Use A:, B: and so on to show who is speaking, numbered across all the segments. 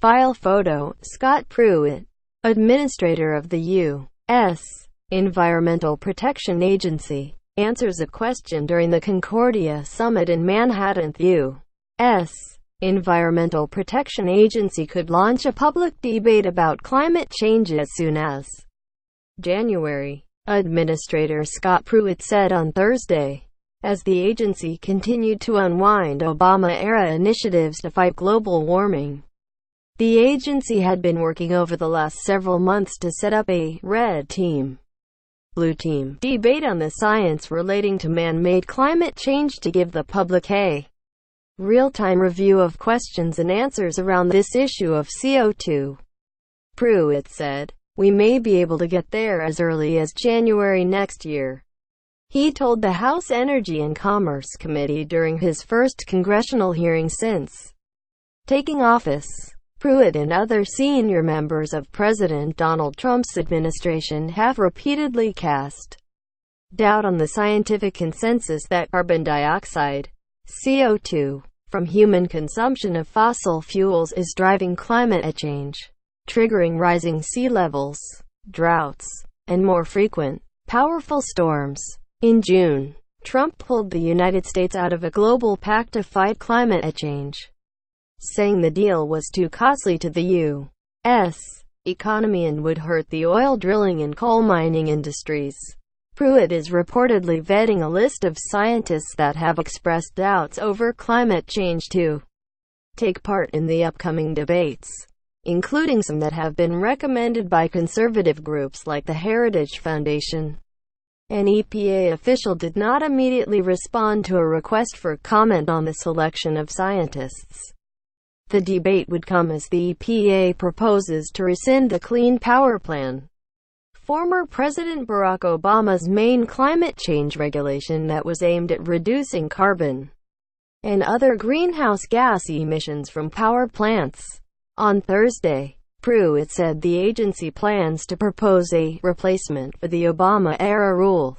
A: File photo, Scott Pruitt, administrator of the U.S. Environmental Protection Agency, answers a question during the Concordia Summit in Manhattan. The U.S. Environmental Protection Agency could launch a public debate about climate change as soon as January, Administrator Scott Pruitt said on Thursday, as the agency continued to unwind Obama-era initiatives to fight global warming. The agency had been working over the last several months to set up a red team, blue team debate on the science relating to man-made climate change to give the public a real-time review of questions and answers around this issue of CO2. Pruitt said, "We may be able to get there as early as January next year," he told the House Energy and Commerce Committee during his first congressional hearing since taking office. Pruitt and other senior members of President Donald Trump's administration have repeatedly cast doubt on the scientific consensus that carbon dioxide, CO2, from human consumption of fossil fuels is driving climate change, triggering rising sea levels, droughts, and more frequent, powerful storms. In June, Trump pulled the United States out of a global pact to fight climate change, saying the deal was too costly to the U.S. economy and would hurt the oil drilling and coal mining industries. Pruitt is reportedly vetting a list of scientists that have expressed doubts over climate change to take part in the upcoming debates, including some that have been recommended by conservative groups like the Heritage Foundation. An EPA official did not immediately respond to a request for comment on the selection of scientists. The debate would come as the EPA proposes to rescind the Clean Power Plan, former President Barack Obama's main climate change regulation that was aimed at reducing carbon and other greenhouse gas emissions from power plants. On Thursday, Pruitt said the agency plans to propose a replacement for the Obama-era rule.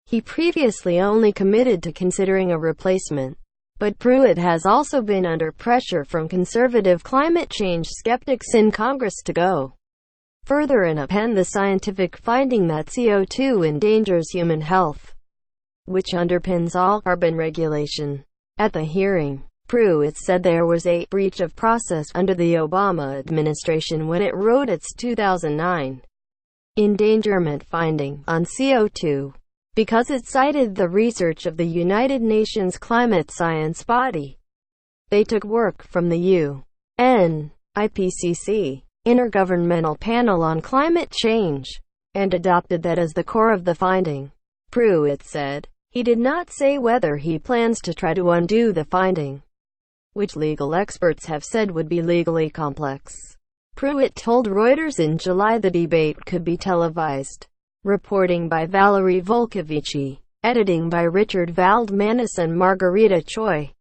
A: He previously only committed to considering a replacement, but Pruitt has also been under pressure from conservative climate change skeptics in Congress to go further and append the scientific finding that CO2 endangers human health, which underpins all carbon regulation. At the hearing, Pruitt said there was a breach of process under the Obama administration when it wrote its 2009 endangerment finding on CO2, because it cited the research of the United Nations climate science body. They took work from the UN, IPCC, Intergovernmental Panel on Climate Change, and adopted that as the core of the finding. Pruitt said he did not say whether he plans to try to undo the finding, which legal experts have said would be legally complex. Pruitt told Reuters in July the debate could be televised. Reporting by Valerie Volkovici, editing by Richard Valdmanis and Margarita Choi.